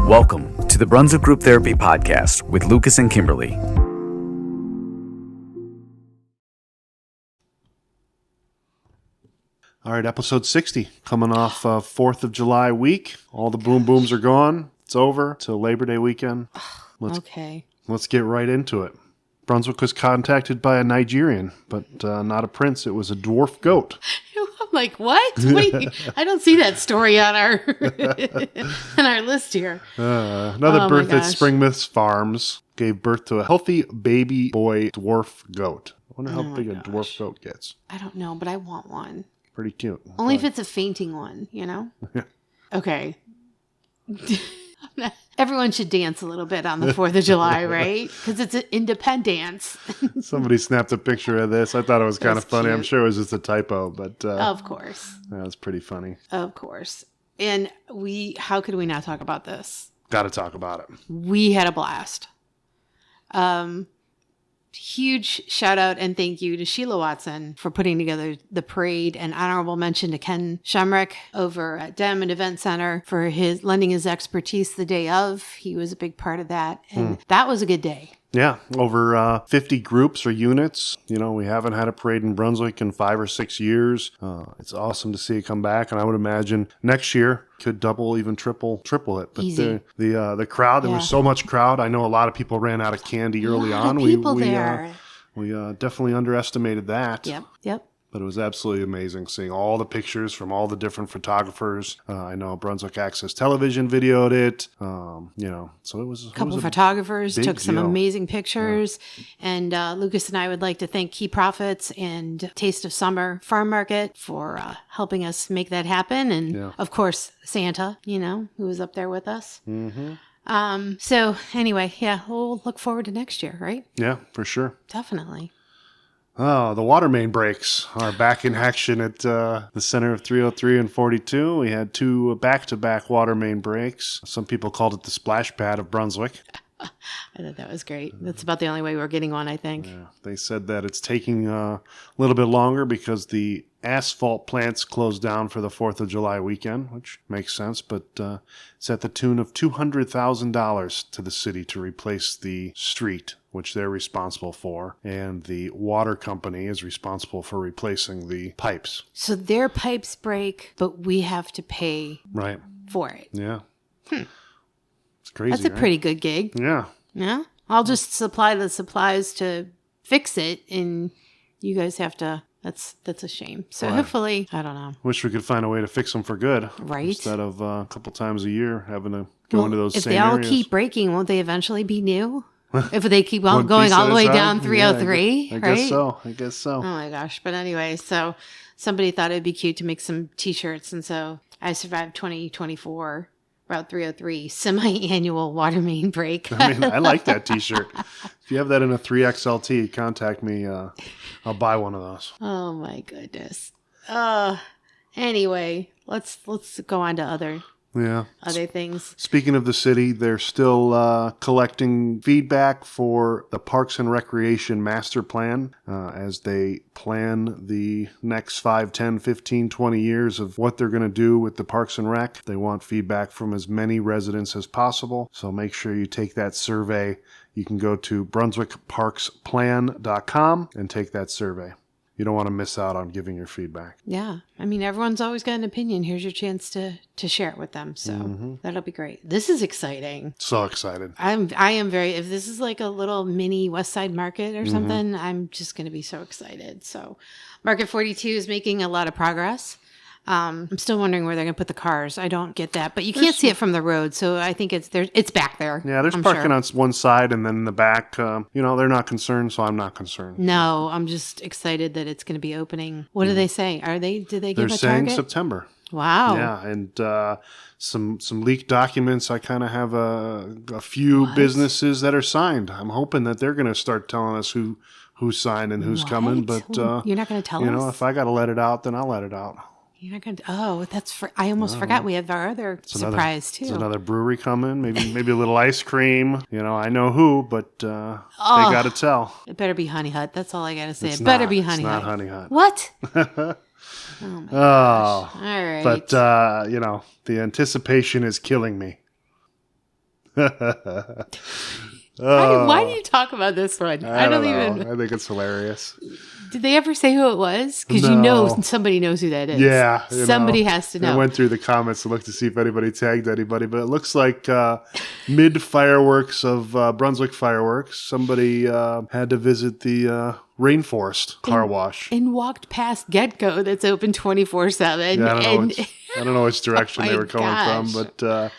Welcome to the Brunswick Group Therapy Podcast with Lucas and Kimberlee. All right, episode 60, coming off 4th of July week. All the boom booms are gone. It's over till Labor Day weekend. Let's get right into it. Brunswick was contacted by a Nigerian, but not a prince. It was a dwarf goat. I'm like, what? Wait, I don't see that story on our on our list here. Another birth at Spring Myths Farms gave birth to a healthy baby boy dwarf goat. I wonder how big a dwarf goat gets. I don't know, but I want one. Pretty cute. Only if it's a fainting one, you know? Okay. Everyone should dance a little bit on the 4th of July, right? Because it's an independence. Somebody snapped a picture of this. I thought it was kind of funny. Cute. I'm sure it was just a typo, but... of course. That was pretty funny. Of course. And how could we not talk about this? Got to talk about it. We had a blast. Huge shout out and thank you to Sheila Watson for putting together the parade, and honorable mention to Ken Shumrick over at Diamond Event Center for lending his expertise the day of. He was a big part of that, and that was a good day. Yeah, over 50 groups or units. You know, we haven't had a parade in Brunswick in 5 or 6 years. It's awesome to see it come back, and I would imagine next year could double, even triple it. But easy. The crowd, there was so much crowd. I know a lot of people ran out of candy early on. We definitely underestimated that. Yep. But it was absolutely amazing seeing all the pictures from all the different photographers. I know Brunswick Access Television videoed it. So it was a couple of photographers took some amazing pictures. Yeah. And Lucas and I would like to thank Key Profits and Taste of Summer Farm Market for helping us make that happen. And of course, Santa, who was up there with us. Mm-hmm. So anyway, we'll look forward to next year, right? Yeah, for sure. Definitely. Oh, the water main breaks are back in action at the center of 303 and 42. We had 2 back-to-back water main breaks. Some people called it the splash pad of Brunswick. I thought that was great. That's about the only way we're getting one, I think. Yeah, they said that it's taking a little bit longer because the asphalt plants closed down for the 4th of July weekend, which makes sense, but it's at the tune of $200,000 to the city to replace the street, which they're responsible for, and the water company is responsible for replacing the pipes. So their pipes break, but we have to pay for it. Yeah. It's crazy. That's a pretty good gig. Yeah. Yeah. I'll just supply the supplies to fix it, and you guys have to. That's a shame. So hopefully, I don't know. Wish we could find a way to fix them for good. Right. Instead of a couple times a year having to go into those same areas. If they all keep breaking, won't they eventually be new? If they keep on going all the way down 303, I right? guess so. Oh my gosh. But anyway, so somebody thought it'd be cute to make some t-shirts. And so I survived 2024 Route 303 semi-annual water main break. I mean, I like that t-shirt. If you have that in a 3XLT, contact me. I'll buy one of those. Oh my goodness. Anyway, let's go on to other things. Speaking of the city, they're still collecting feedback for the Parks and Recreation Master Plan as they plan the next 5, 10, 15, 20 years of what they're going to do with the Parks and Rec. They want feedback from as many residents as possible, so make sure you take that survey. You can go to brunswickparksplan.com and take that survey. You don't want to miss out on giving your feedback. Yeah. I mean, everyone's always got an opinion. Here's your chance to share it with them. So that'll be great. This is exciting. So excited. I am very, if this is like a little mini West Side Market or something, I'm just going to be so excited. So Market 42 is making a lot of progress. I'm still wondering where they're going to put the cars. I don't get that, but you can't see it from the road, so I think it's back there. Yeah, there's parking on one side, and then in the back, they're not concerned, so I'm not concerned. No, I'm just excited that it's going to be opening. What do they say? Did they give a target? They're saying September. Wow. Yeah, and some leaked documents. I kind of have a few businesses that are signed. I'm hoping that they're going to start telling us who's signed and who's coming. But you're not going to tell us? If I got to let it out, then I'll let it out. You're not going to. Oh, I almost forgot. We have our other surprise too. There's another brewery coming. Maybe a little ice cream. I know who, but they got to tell. It better be Honey Hut. That's all I got to say. It better be Honey Hut. It's not Honey Hut. What? Oh my gosh. All right. But the anticipation is killing me. Why do you talk about this one? I don't know. I think it's hilarious. Did they ever say who it was? Because somebody knows who that is. Yeah. Somebody has to know. I went through the comments to look to see if anybody tagged anybody, but it looks like mid-fireworks of Brunswick Fireworks, somebody had to visit the Rainforest car wash. And walked past Getco that's open 24/7. Yeah, I don't know which direction they were coming from, but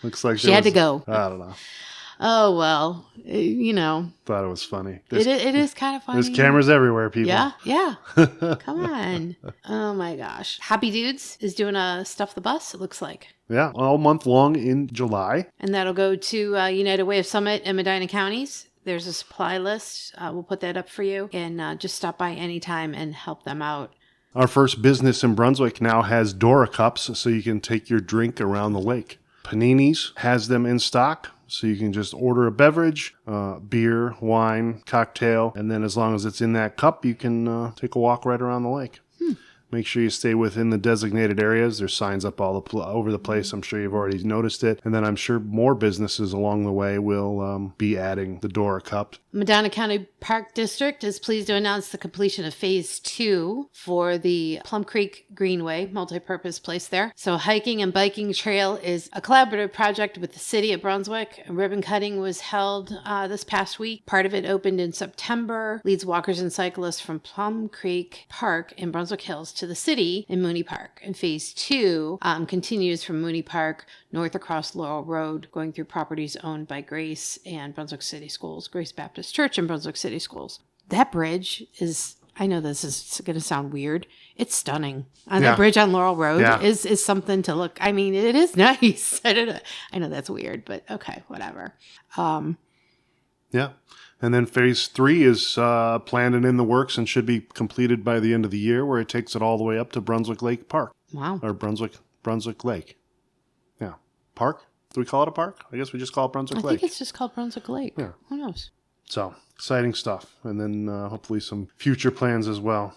looks like she had to go. I don't know. Oh, well, Thought it was funny. It is kind of funny. There's cameras everywhere, people. Yeah. Come on. Oh, my gosh. Hoppy Dudes is doing a Stuff the Bus, it looks like. Yeah, all month long in July. And that'll go to United Way of Summit and Medina counties. There's a supply list. We'll put that up for you. And just stop by anytime and help them out. Our first business in Brunswick now has Dora cups, so you can take your drink around the lake. Paninis has them in stock. So you can just order a beverage, beer, wine, cocktail, and then as long as it's in that cup, you can take a walk right around the lake. Make sure you stay within the designated areas. There's signs up all over the place. I'm sure you've already noticed it. And then I'm sure more businesses along the way will be adding the Dora Cup. Medina County Park District is pleased to announce the completion of Phase 2 for the Plum Creek Greenway, multi-purpose place there. So hiking and biking trail is a collaborative project with the city of Brunswick. A ribbon cutting was held this past week. Part of it opened in September. Leads walkers and cyclists from Plum Creek Park in Brunswick Hills to the city in Mooney Park. And Phase 2 continues from Mooney Park north across Laurel Road, going through properties owned by Grace and Brunswick City Schools, Grace Baptist Church and Brunswick City Schools. That bridge is, I know this is going to sound weird, it's stunning. That bridge on Laurel Road is something to look, I mean, it is nice. I know that's weird, but okay, whatever. Yeah. And then Phase 3 is planned and in the works and should be completed by the end of the year, where it takes it all the way up to Brunswick Lake Park. Wow. Or Brunswick Lake. Yeah. Park? Do we call it a park? I guess we just call it Brunswick Lake. I think it's just called Brunswick Lake. Yeah. Who knows? So, exciting stuff. And then hopefully some future plans as well.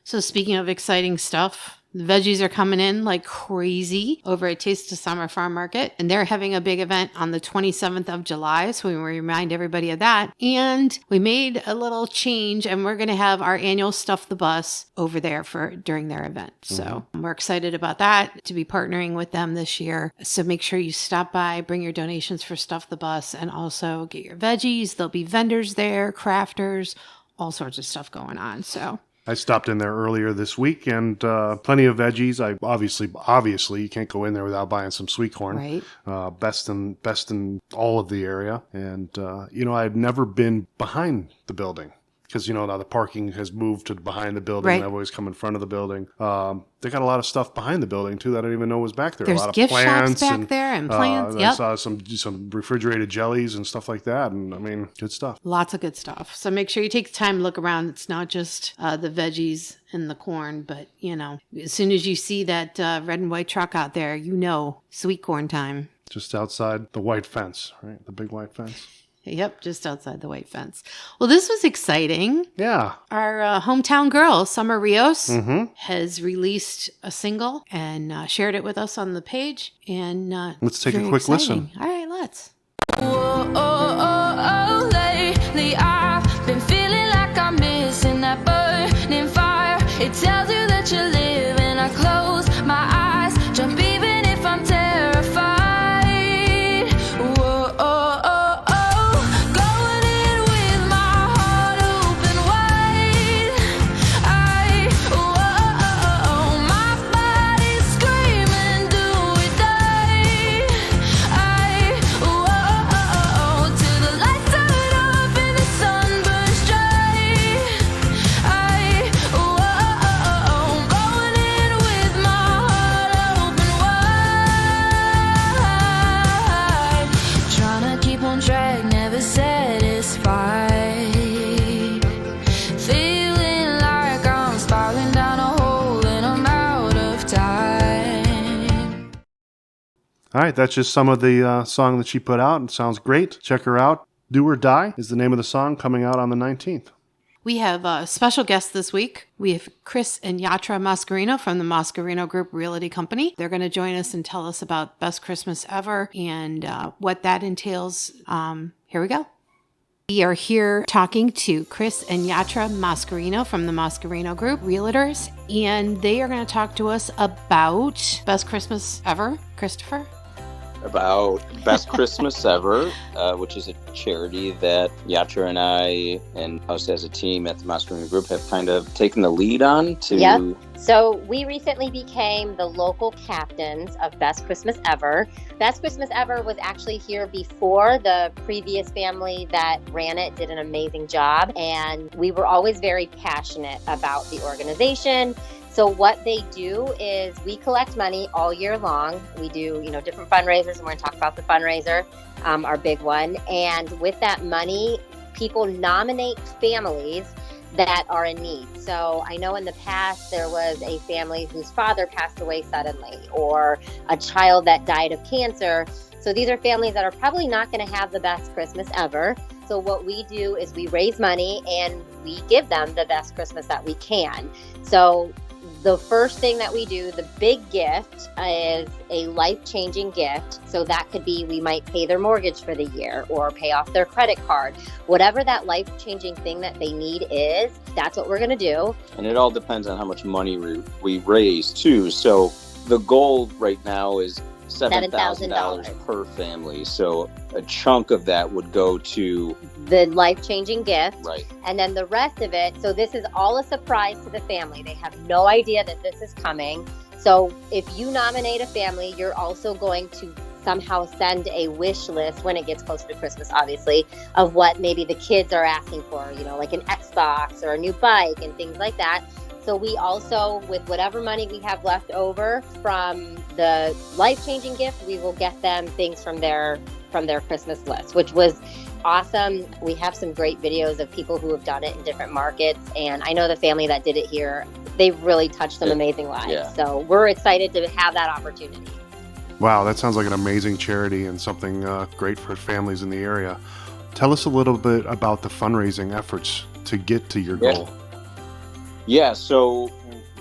So speaking of exciting stuff, the veggies are coming in like crazy over at Taste of Summer Farm Market. And they're having a big event on the 27th of July. So we remind everybody of that. And we made a little change and we're going to have our annual Stuff the Bus over there during their event. So we're excited about that, to be partnering with them this year. So make sure you stop by, bring your donations for Stuff the Bus, and also get your veggies. There'll be vendors there, crafters, all sorts of stuff going on. So I stopped in there earlier this week and plenty of veggies. I obviously you can't go in there without buying some sweet corn. Right. Best in all of the area. And I've never been behind the building because now the parking has moved to behind the building. Right. I've always come in front of the building. They got a lot of stuff behind the building too that I didn't even know was back there. There's a lot of gift plants shops back there and plants. I saw some refrigerated jellies and stuff like that. And I mean, good stuff. Lots of good stuff. So make sure you take the time to look around. It's not just the veggies and the corn, but as soon as you see that red and white truck out there, sweet corn time. Just outside the white fence, right? The big white fence. Yep, just outside the white fence. Well, this was exciting. Yeah. Our hometown girl, Summer Rios, has released a single and shared it with us on the page. And let's take a quick listen. All right, let's. Oh, lately I've been feeling like I'm missing that burning fire. It tells you that you live, and I close my eyes, jump even if I'm terrified. All right, that's just some of the song that she put out. It sounds great. Check her out. Do or Die is the name of the song, coming out on the 19th. We have a special guest this week. We have Chris and Yatra Moscarino from the Moscarino Group Realty Company. They're going to join us and tell us about Best Christmas Ever and what that entails. Here we go. We are here talking to Chris and Yatra Moscarino from the Moscarino Group Realtors, and they are going to talk to us about Best Christmas Ever. Christopher? About Best Christmas Ever, which is a charity that Yatra and I and us as a team at the Moscarino Group have kind of taken the lead on to... Yep. So we recently became the local captains of Best Christmas Ever. Best Christmas Ever was actually here before the previous family that ran it did an amazing job, and we were always very passionate about the organization. So what they do is we collect money all year long. We do, different fundraisers, and we're going to talk about the fundraiser, our big one. And with that money, people nominate families that are in need. So I know in the past there was a family whose father passed away suddenly, or a child that died of cancer. So these are families that are probably not going to have the best Christmas ever. So what we do is we raise money and we give them the best Christmas that we can. So the first thing that we do, the big gift, is a life-changing gift. So that could be, we might pay their mortgage for the year or pay off their credit card. Whatever that life-changing thing that they need is, that's what we're going to do. And it all depends on how much money we raise, too. So the goal right now is $7,000 per family. So a chunk of that would go to the life-changing gift. Right. And then the rest of it, so this is all a surprise to the family. They have no idea that this is coming. So if you nominate a family, you're also going to somehow send a wish list when it gets closer to Christmas, obviously, of what maybe the kids are asking for, like an Xbox or a new bike and things like that. So we also, with whatever money we have left over from the life-changing gift, we will get them things from their Christmas list, which was awesome. We have some great videos of people who have done it in different markets. And I know the family that did it here, they really touched some amazing lives. Yeah. So we're excited to have that opportunity. Wow, that sounds like an amazing charity and something great for families in the area. Tell us a little bit about the fundraising efforts to get to your goal. Yeah, so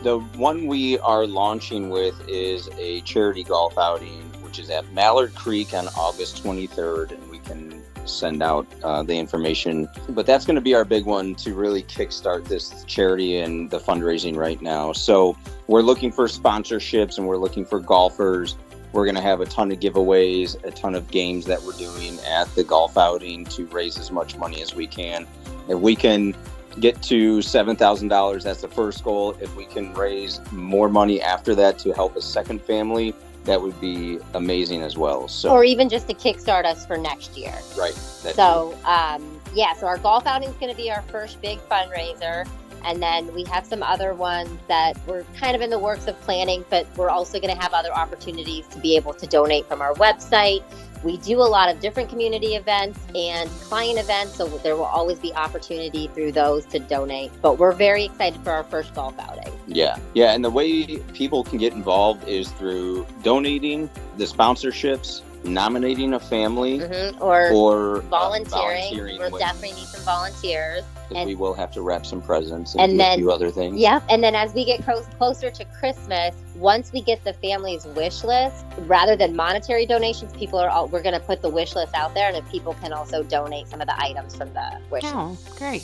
the one we are launching with is a charity golf outing, which is at Mallard Creek on August 23rd, and we can send out the information. But that's going to be our big one to really kickstart this charity and the fundraising right now. So we're looking for sponsorships and we're looking for golfers. We're going to have a ton of giveaways, a ton of games that we're doing at the golf outing to raise as much money as we can. If we can get to $7,000, that's the first goal. If we can raise more money after that to help a second family, that would be amazing as well. So, or even just to kickstart us for next year. Right. So our golf outing is going to be our first big fundraiser. And then we have some other ones that we're kind of in the works of planning, but we're also going to have other opportunities to be able to donate from our website. We do a lot of different community events and client events, so there will always be opportunity through those to donate. But we're very excited for our first golf outing. Yeah. And the way people can get involved is through donating, the sponsorships, nominating a family, or volunteering. We'll definitely need some volunteers. And we will have to wrap some presents and do a few other things. Yeah, and then as we get closer to Christmas, once we get the family's wish list, rather than monetary donations, we're going to put the wish list out there, and if people can also donate some of the items from the wish list. Oh, great.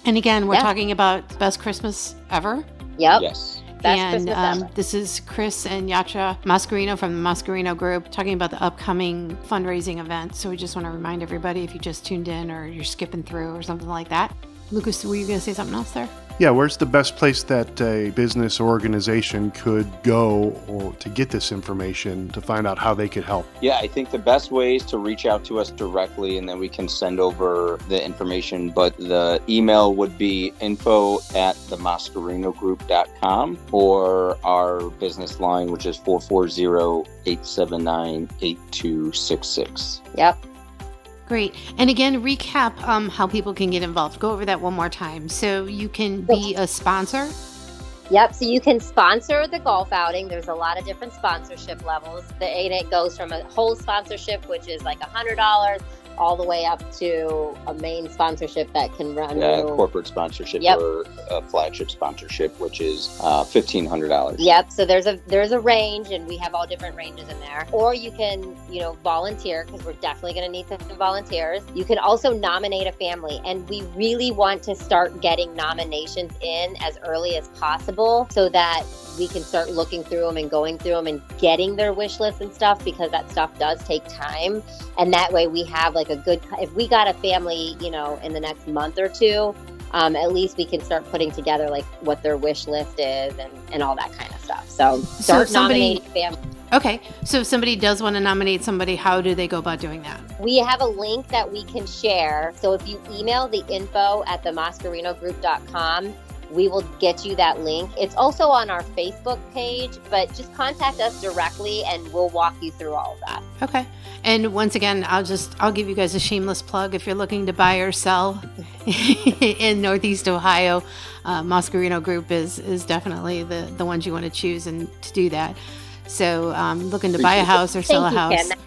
And again, we're talking about Best Christmas Ever? Yep. Yes. And this is Chris and Yatra Moscarino from the Moscarino Group talking about the upcoming fundraising event. So we just want to remind everybody, if you just tuned in or you're skipping through or something like that. Lucas, were you going to say something else there? Yeah, where's the best place that a business or organization could go or to get this information to find out how they could help? Yeah, I think the best way is to reach out to us directly, and then we can send over the information. But the email would be info@themoscarinogroup.com, or our business line, which is 440-879-8266. Yep. Great. And again, recap how people can get involved. Go over that one more time. So you can be a sponsor. Yep. So you can sponsor the golf outing. There's a lot of different sponsorship levels. And it goes from a whole sponsorship, which is like $100, all the way up to a main sponsorship that can run corporate sponsorship or a flagship sponsorship, which is $1,500. Yep. So there's a range, and we have all different ranges in there. Or you can, volunteer, because we're definitely going to need some volunteers. You can also nominate a family, and we really want to start getting nominations in as early as possible so that we can start looking through them and going through them and getting their wish list and stuff, because that stuff does take time. And that way we have like if we got a family, in the next month or two, at least we can start putting together like what their wish list is and all that kind of stuff. So start nominating families. Okay. So if somebody does want to nominate somebody, how do they go about doing that? We have a link that we can share. So if you email the info@themoscarinogroup.com, we will get you that link. It's also on our Facebook page, but just contact us directly and we'll walk you through all of that. Okay. And once again, I'll give you guys a shameless plug. If you're looking to buy or sell in Northeast Ohio, Moscarino Group is definitely the ones you want to choose and to do that. So looking to buy a house or sell a house. Ken.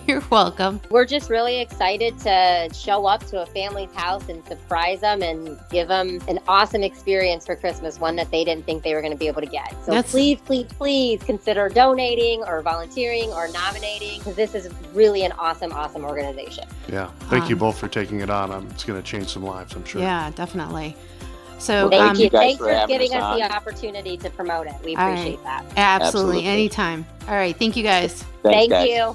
You're welcome. We're just really excited to show up to a family's house and surprise them and give them an awesome experience for Christmas, one that they didn't think they were going to be able to get. So please consider donating or volunteering or nominating, because this is really an awesome organization. Yeah. Thank you both for taking it on. It's going to change some lives, I'm sure. Yeah, definitely. So thank you. Thanks for giving us the opportunity to promote it. We appreciate that. Absolutely. Anytime. All right. Thank you guys. Thank you.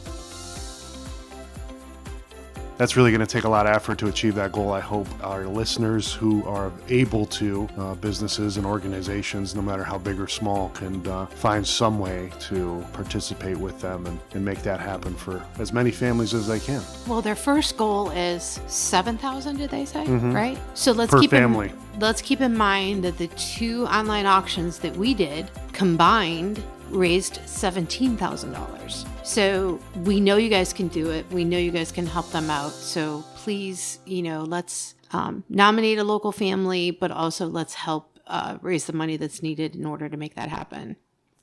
That's really going to take a lot of effort to achieve that goal. I hope our listeners who are able to, businesses and organizations, no matter how big or small, can find some way to participate with them and make that happen for as many families as they can. Well, their first goal is 7,000, did they say? Mm-hmm. Right? So let's per family. Let's keep in mind that the 2 online auctions that we did combined raised $17,000. So we know you guys can do it. We know you guys can help them out. So please, let's nominate a local family, but also let's help raise the money that's needed in order to make that happen.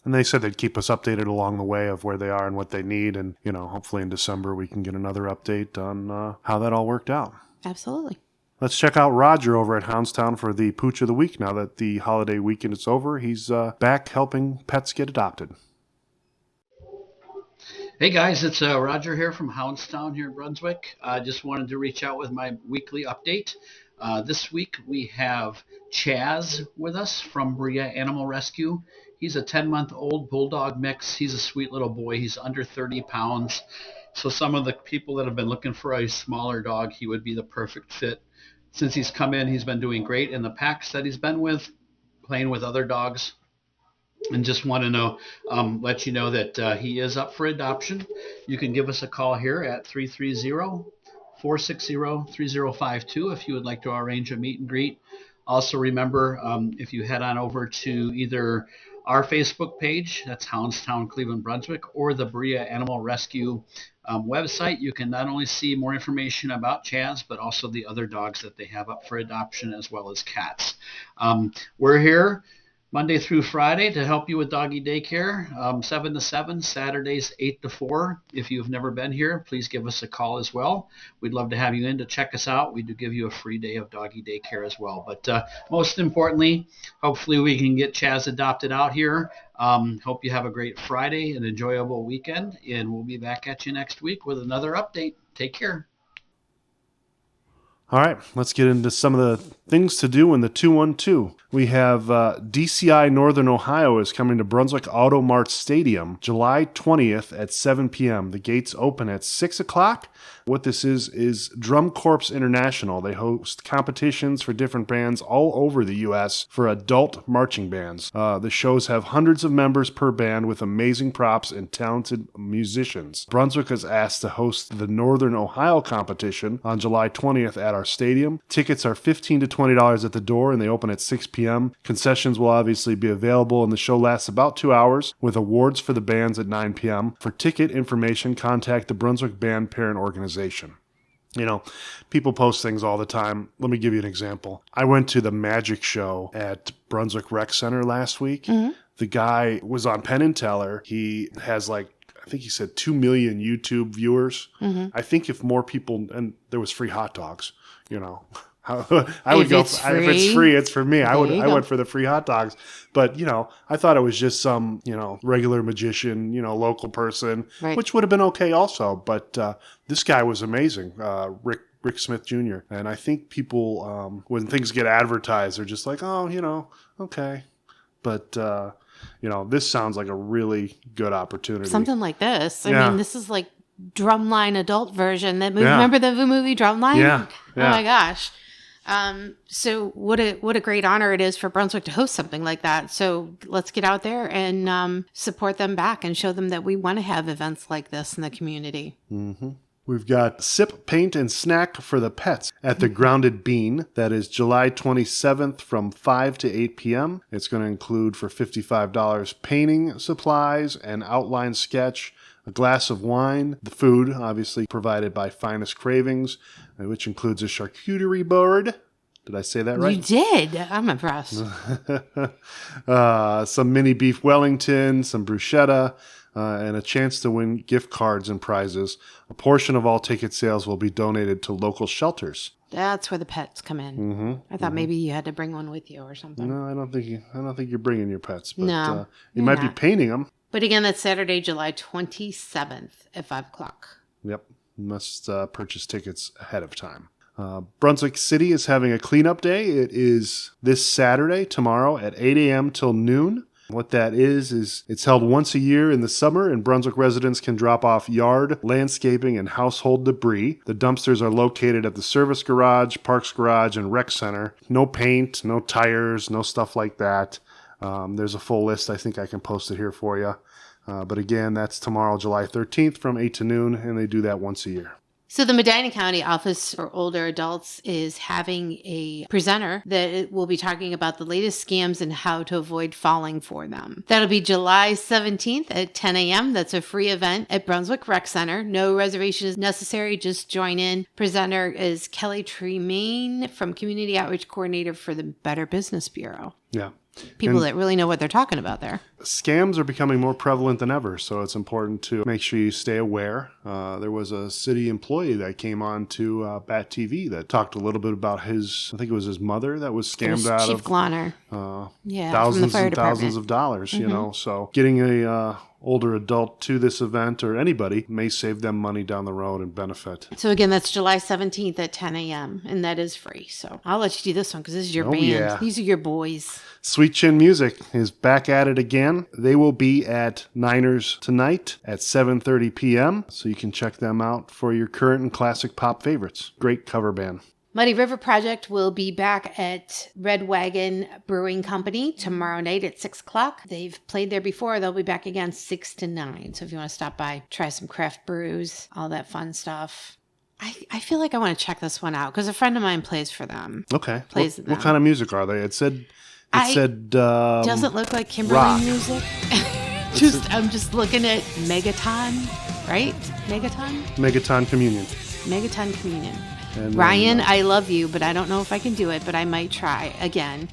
And they said they'd keep us updated along the way of where they are and what they need. And, hopefully in December we can get another update on how that all worked out. Absolutely. Let's check out Roger over at Houndstown for the Pooch of the Week. Now that the holiday weekend is over, he's back helping pets get adopted. Hey guys, it's Roger here from Houndstown here in Brunswick. I just wanted to reach out with my weekly update. This week we have Chaz with us from Bria Animal Rescue. He's a 10-month-old bulldog mix. He's a sweet little boy. He's under 30 pounds. So some of the people that have been looking for a smaller dog, he would be the perfect fit. Since he's come in, he's been doing great in the packs that he's been with, playing with other dogs. And just want to let you know that he is up for adoption. You can give us a call here at 330-460-3052 if you would like to arrange a meet and greet. Also remember, if you head on over to either our Facebook page, that's Houndstown, Cleveland, Brunswick, or the Bria Animal Rescue website, you can not only see more information about Chaz, but also the other dogs that they have up for adoption, as well as cats. We're here Monday through Friday to help you with doggy daycare, 7 to 7, Saturdays 8 to 4. If you've never been here, please give us a call as well. We'd love to have you in to check us out. We do give you a free day of doggy daycare as well. But most importantly, hopefully we can get Chaz adopted out here. Hope you have a great Friday, an enjoyable weekend, and we'll be back at you next week with another update. Take care. All right, let's get into some of the things to do in the 212. We have DCI Northern Ohio is coming to Brunswick Auto Mart Stadium July 20th at 7 p.m. The gates open at 6 o'clock. What this is Drum Corps International. They host competitions for different bands all over the U.S. for adult marching bands. The shows have hundreds of members per band with amazing props and talented musicians. Brunswick is asked to host the Northern Ohio competition on July 20th at our stadium. Tickets are $15 to $20 at the door, and they open at 6 p.m. Concessions will obviously be available, and the show lasts about 2 hours with awards for the bands at 9 p.m. For ticket information, contact the Brunswick Band Parent Organization. People post things all the time. Let me give you an example. I went to the magic show at Brunswick Rec Center last week. Mm-hmm. The guy was on Penn and Teller. He has I think he said 2 million YouTube viewers. Mm-hmm. I think if more people, and there was free hot dogs, you know, I would go. If it's free, it's for me. I went for the free hot dogs. But you know, I thought it was just some regular magician, local person, which would have been okay also. But this guy was amazing, Rick Smith Jr. And I think people, when things get advertised, they're just like, oh, okay. But this sounds like a really good opportunity. Something like this. I mean, this is like Drumline adult version. That movie. Remember the movie Drumline? Yeah. Oh my gosh. So what a great honor it is for Brunswick to host something like that. So let's get out there and support them back and show them that we want to have events like this in the community. Mm-hmm. We've got Sip, Paint, and Snack for the Pets at the Grounded Bean. That is July 27th from 5 to 8 p.m. It's going to include for $55 painting supplies, an outline sketch, a glass of wine, the food, obviously provided by Finest Cravings, which includes a charcuterie board. Did I say that right? You did. I'm impressed. Some mini beef Wellington, some bruschetta, and a chance to win gift cards and prizes. A portion of all ticket sales will be donated to local shelters. That's where the pets come in. Mm-hmm. I thought maybe you had to bring one with you or something. No, I don't think you're bringing your pets. But, no, you might be painting them. But again, that's Saturday, July 27th at 5 o'clock. Yep. You must purchase tickets ahead of time. Brunswick City is having a cleanup day. It is this Saturday, tomorrow, at 8 a.m. till noon. What that is it's held once a year in the summer, and Brunswick residents can drop off yard, landscaping, and household debris. The dumpsters are located at the service garage, parks garage, and rec center. No paint, no tires, no stuff like that. There's a full list. I think I can post it here for you. But again, that's tomorrow, July 13th from 8 to noon, and they do that once a year. So the Medina County Office for Older Adults is having a presenter that will be talking about the latest scams and how to avoid falling for them. That'll be July 17th at 10 a.m. That's a free event at Brunswick Rec Center. No reservation is necessary. Just join in. Presenter is Kelly Tremaine from Community Outreach Coordinator for the Better Business Bureau. Yeah. People that really know what they're talking about there. Scams are becoming more prevalent than ever, so it's important to make sure you stay aware. There was a city employee that came on to Bat TV that talked a little bit about I think it was his mother that was scammed out Chief of Glonner. Thousands and thousands of dollars, So getting a older adult to this event or anybody may save them money down the road and benefit. So again, that's July 17th at 10 a.m. and that is free. So I'll let you do this one because this is your band. Yeah. These are your boys. Sweet Chin Music is back at it again. They will be at Niners tonight at 7:30 p.m. So you can check them out for your current and classic pop favorites. Great cover band. Muddy River Project will be back at Red Wagon Brewing Company tomorrow night at 6 o'clock. They've played there before. They'll be back again 6 to 9. So if you want to stop by, try some craft brews, all that fun stuff. I feel like I want to check this one out because a friend of mine plays for them. Okay. What kind of music are they? It said doesn't look like Kimberlee rock music. I'm just looking at Megaton, right? Megaton Communion. Megaton Communion. And Ryan, I love you, but I don't know if I can do it, but I might try again.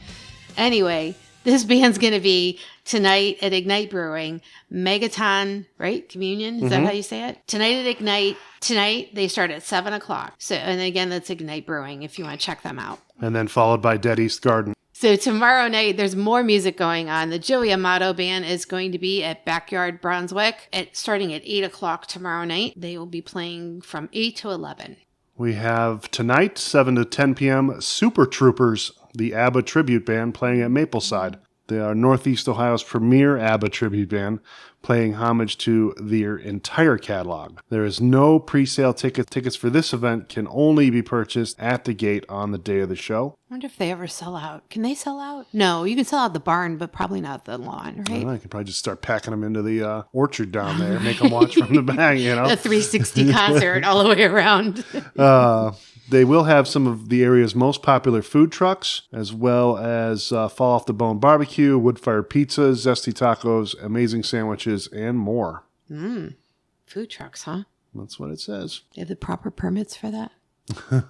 Anyway, this band's going to be tonight at Ignite Brewing. Megaton, right? Communion? Is that how you say it? Tonight at Ignite. Tonight, they start at 7 o'clock. So, and again, that's Ignite Brewing if you want to check them out. And then followed by Dead East Garden. So tomorrow night, there's more music going on. The Joey Amatto Band is going to be at Backyard Brunswick starting at 8 o'clock tomorrow night. They will be playing from 8 to 11. We have tonight, 7 to 10 p.m., Super Troupers, the ABBA tribute band, playing at Mapleside. They are Northeast Ohio's premier ABBA tribute band, paying homage to their entire catalog. There is no pre-sale ticket. Tickets for this event can only be purchased at the gate on the day of the show. I wonder if they ever sell out. Can they sell out? No, you can sell out the barn, but probably not the lawn, right? I don't know, you can probably just start packing them into the orchard down there, make them watch from the back, A 360 concert all the way around. They will have some of the area's most popular food trucks, as well as Fall Off the Bone barbecue, wood-fired pizzas, zesty tacos, amazing sandwiches, and more. Food trucks, huh? That's what it says. They have the proper permits for that? I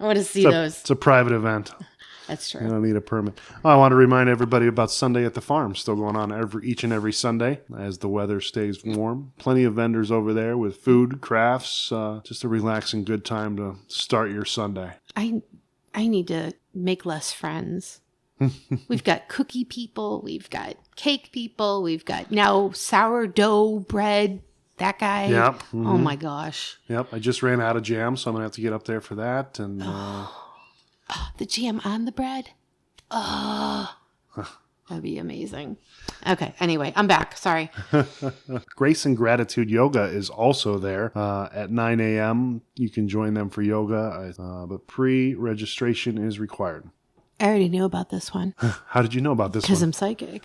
want to see those. It's a private event. That's true. You don't need a permit. Oh, I want to remind everybody about Sunday at the Farm. Still going on each and every Sunday as the weather stays warm. Plenty of vendors over there with food, crafts, just a relaxing good time to start your Sunday. I need to make less friends. We've got cookie people. We've got cake people. We've got now sourdough bread. That guy. Yep. Mm-hmm. Oh my gosh. Yep. I just ran out of jam, so I'm going to have to get up there for that. And the jam on the bread. Oh, that'd be amazing. Okay. Anyway, I'm back. Sorry. Grace and Gratitude Yoga is also there at 9 a.m. You can join them for yoga, but pre-registration is required. I already knew about this one. How did you know about this one? Because I'm psychic.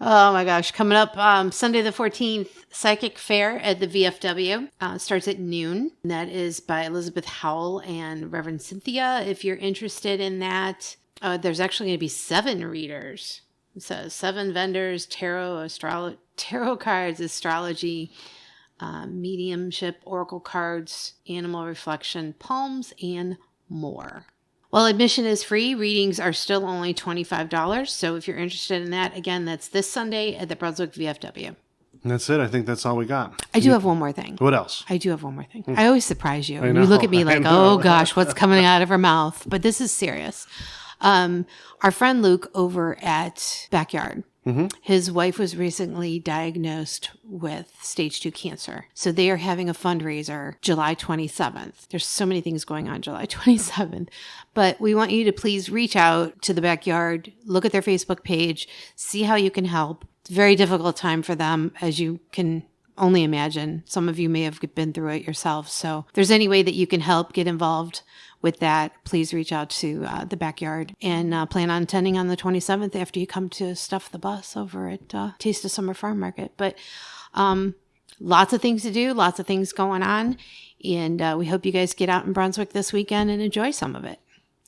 Oh my gosh. Coming up Sunday the 14th, Psychic Fair at the VFW. Starts at noon. That is by Elizabeth Howell and Reverend Cynthia. If you're interested in that, there's actually going to be 7 readers. It says 7 vendors, tarot cards, astrology, mediumship, oracle cards, animal reflection, palms, and more. Well, admission is free. Readings are still only $25. So if you're interested in that, again, that's this Sunday at the Brunswick VFW. And that's it. I think that's all we got. I do have one more thing. What else? I do have one more thing. I always surprise you. I know. You look at me like, oh gosh, what's coming out of her mouth? But this is serious. Our friend Luke over at Backyard, his wife was recently diagnosed with stage 2 cancer. So they are having a fundraiser July 27th. There's so many things going on July 27th. But we want you to please reach out to the Backyard, look at their Facebook page, see how you can help. It's a very difficult time for them, as you can only imagine. Some of you may have been through it yourself. So if there's any way that you can help get involved with that, please reach out to the Backyard and plan on attending on the 27th after you come to stuff the bus over at Taste of Summer Farm Market. But lots of things to do, lots of things going on. And we hope you guys get out in Brunswick this weekend and enjoy some of it.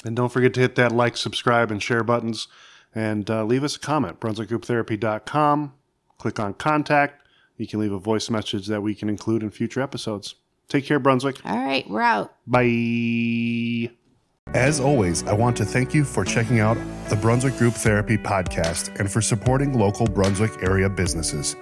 And don't forget to hit that like, subscribe, and share buttons. And leave us a comment, BrunswickGroupTherapy.com. Click on contact. You can leave a voice message that we can include in future episodes. Take care, Brunswick. All right, we're out. Bye. As always, I want to thank you for checking out the Brunswick Group Therapy podcast and for supporting local Brunswick area businesses.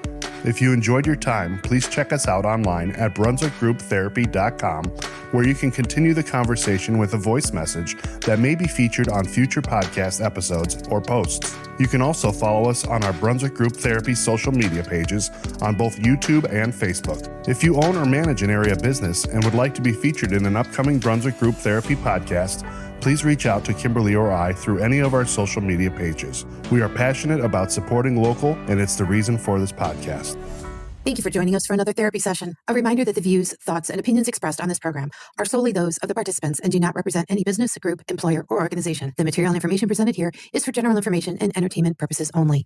If you enjoyed your time, please check us out online at BrunswickGroupTherapy.com, where you can continue the conversation with a voice message that may be featured on future podcast episodes or posts. You can also follow us on our Brunswick Group Therapy social media pages on both YouTube and Facebook. If you own or manage an area business and would like to be featured in an upcoming Brunswick Group Therapy podcast, please reach out to Kimberlee or I through any of our social media pages. We are passionate about supporting local, and it's the reason for this podcast. Thank you for joining us for another therapy session. A reminder that the views, thoughts, and opinions expressed on this program are solely those of the participants and do not represent any business, group, employer, or organization. The material and information presented here is for general information and entertainment purposes only.